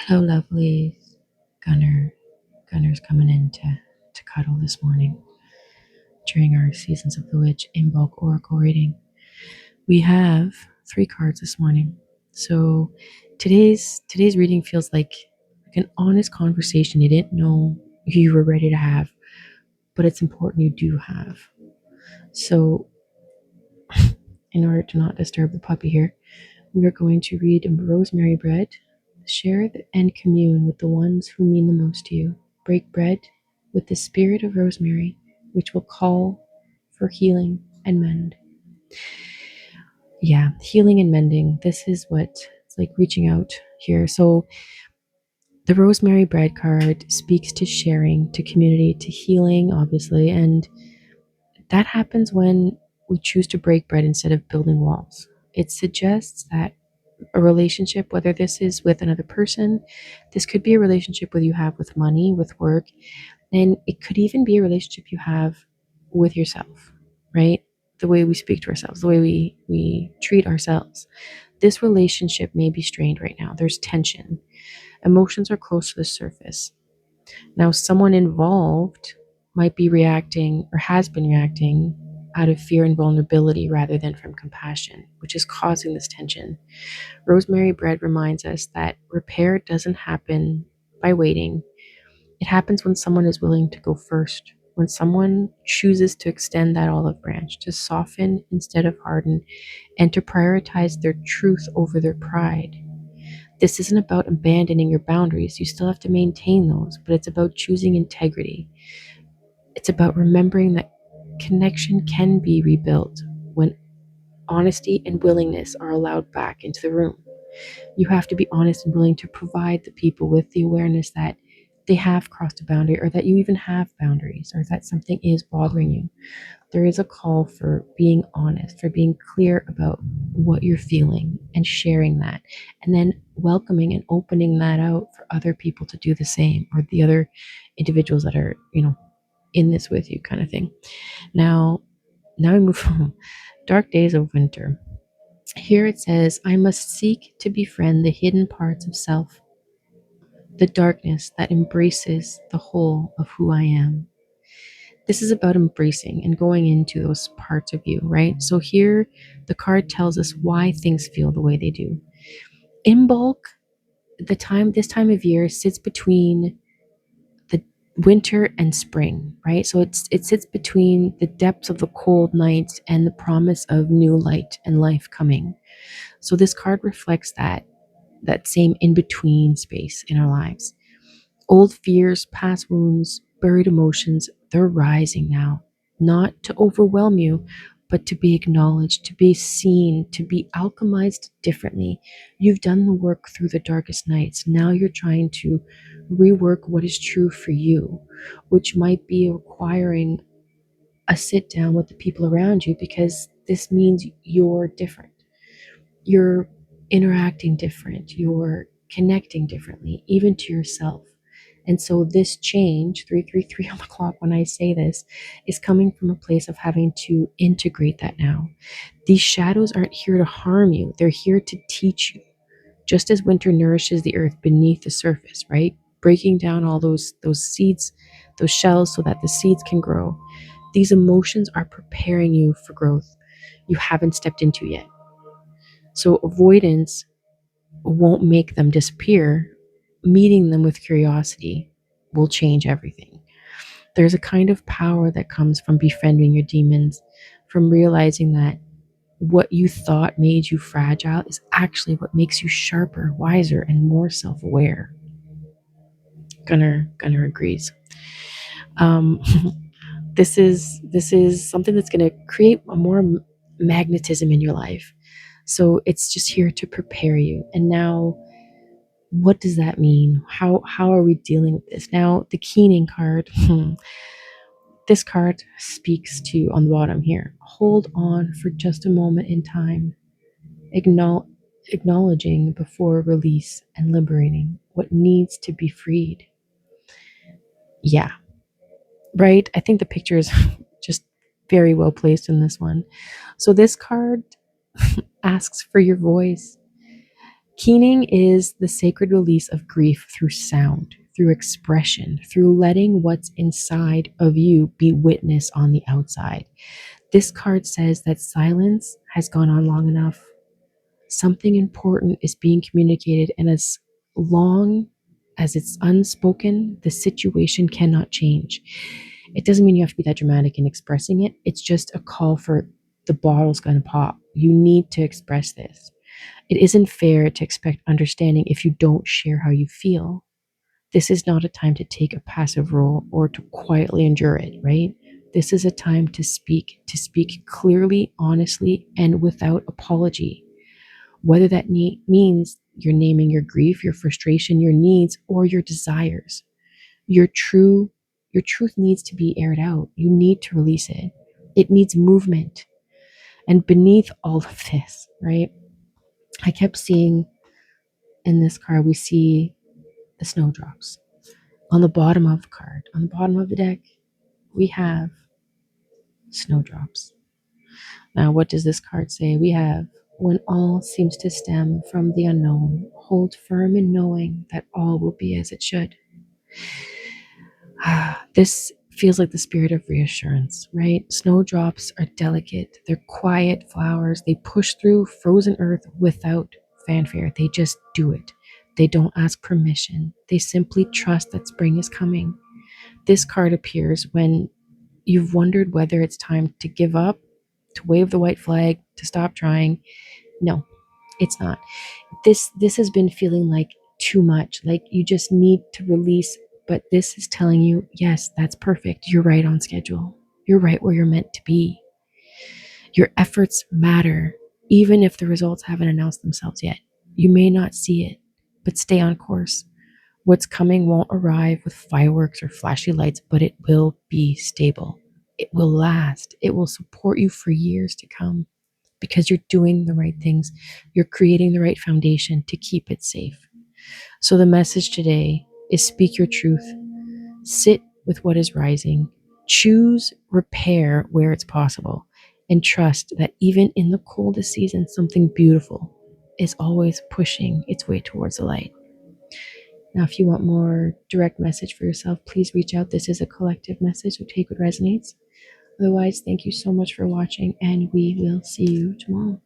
Hello, lovelies. Gunner's coming in to cuddle this morning during our Seasons of the Witch Imbolc Oracle reading. We have 3 cards this morning. So today's reading feels like an honest conversation you didn't know you were ready to have, but it's important you do have. So in order to not disturb the puppy here, we are going to read Rosemary Bread. Share and commune with the ones who mean the most to you. Break bread with the spirit of rosemary, which will call for healing and mend. Yeah, healing and mending. This is what it's like reaching out here. So the Rosemary Bread card speaks to sharing, to community, to healing, obviously, and that happens when we choose to break bread instead of building walls. It suggests that a relationship, whether this is with another person, this could be a relationship where you have with money, with work, and it could even be a relationship you have with yourself, right? The way we speak to ourselves, the way we treat ourselves. This relationship may be strained right now. There's tension. Emotions are close to the surface. Now, someone involved might be reacting or has been reacting out of fear and vulnerability rather than from compassion, which is causing this tension. Rosemary Bread reminds us that repair doesn't happen by waiting. It happens when someone is willing to go first, when someone chooses to extend that olive branch, to soften instead of harden, and to prioritize their truth over their pride. This isn't about abandoning your boundaries. You still have to maintain those, but it's about choosing integrity. It's about remembering that connection can be rebuilt when honesty and willingness are allowed back into the room. You have to be honest and willing to provide the people with the awareness that they have crossed a boundary, or that you even have boundaries, or that something is bothering you. There is a call for being honest, for being clear about what you're feeling and sharing that, and then welcoming and opening that out for other people to do the same, or the other individuals that are, in this with you, kind of thing. Now we move from dark days of winter. Here it says, I must seek to befriend the hidden parts of self, the darkness that embraces the whole of who I am. This is about embracing and going into those parts of you, right? So here the card tells us why things feel the way they do. Imbolc, this time of year sits between the winter and spring, right? So it sits between the depths of the cold nights and the promise of new light and life coming. So this card reflects that same in between space in our lives. Old fears, past wounds, buried emotions, they're rising now, not to overwhelm you, but to be acknowledged, to be seen, to be alchemized differently. You've done the work through the darkest nights. Now you're trying to rework what is true for you, which might be requiring a sit down with the people around you, because this means you're different. You're interacting different. You're connecting differently, even to yourself. And so this change, 333 on the clock, when I say this, is coming from a place of having to integrate that now. These shadows aren't here to harm you. They're here to teach you. Just as winter nourishes the earth beneath the surface, right? Breaking down all those seeds, those shells, so that the seeds can grow. These emotions are preparing you for growth you haven't stepped into yet. So avoidance won't make them disappear. Meeting them with curiosity will change everything. There's a kind of power that comes from befriending your demons, from realizing that what you thought made you fragile is actually what makes you sharper, wiser, and more self-aware. Gunner agrees. Um, this is something that's going to create a more magnetism in your life. So it's just here to prepare you. And now, what does that mean? How are we dealing with this? Now, the keening card. This card speaks to, on the bottom here, hold on for just a moment in time, acknowledging before release and liberating what needs to be freed. Yeah, right? I think the picture is just very well placed in this one. So this card asks for your voice. Keening is the sacred release of grief through sound, through expression, through letting what's inside of you be witness on the outside. This card says that silence has gone on long enough. Something important is being communicated, and as long as it's unspoken, the situation cannot change. It doesn't mean you have to be that dramatic in expressing it. It's just a call for the bottle's going to pop. You need to express this. It isn't fair to expect understanding if you don't share how you feel. This is not a time to take a passive role or to quietly endure it, right? This is a time to speak clearly, honestly, and without apology. Whether that means you're naming your grief, your frustration, your needs, or your desires. Your true your truth needs to be aired out. You need to release it. It needs movement. And beneath all of this, right? I kept seeing in this card, we see the snowdrops. On the bottom of the card, on the bottom of the deck, we have snowdrops. Now, what does this card say? We have, when all seems to stem from the unknown, hold firm in knowing that all will be as it should. This feels like the spirit of reassurance, right? Snowdrops are delicate, they're quiet flowers. They push through frozen earth without fanfare. They just do it. They don't ask permission. They simply trust that spring is coming. This card appears when you've wondered whether it's time to give up, to wave the white flag, to stop trying. No, it's not. This has been feeling like too much, like you just need to release, but this is telling you, yes, that's perfect. You're right on schedule. You're right where you're meant to be. Your efforts matter, even if the results haven't announced themselves yet. You may not see it, but stay on course. What's coming won't arrive with fireworks or flashy lights, but it will be stable. It will last. It will support you for years to come because you're doing the right things. You're creating the right foundation to keep it safe. So the message today is speak your truth, sit with what is rising, choose repair where it's possible, and trust that even in the coldest season, something beautiful is always pushing its way towards the light. Now, if you want more direct message for yourself, please reach out. This is a collective message, so take what resonates. Otherwise, thank you so much for watching, and we will see you tomorrow.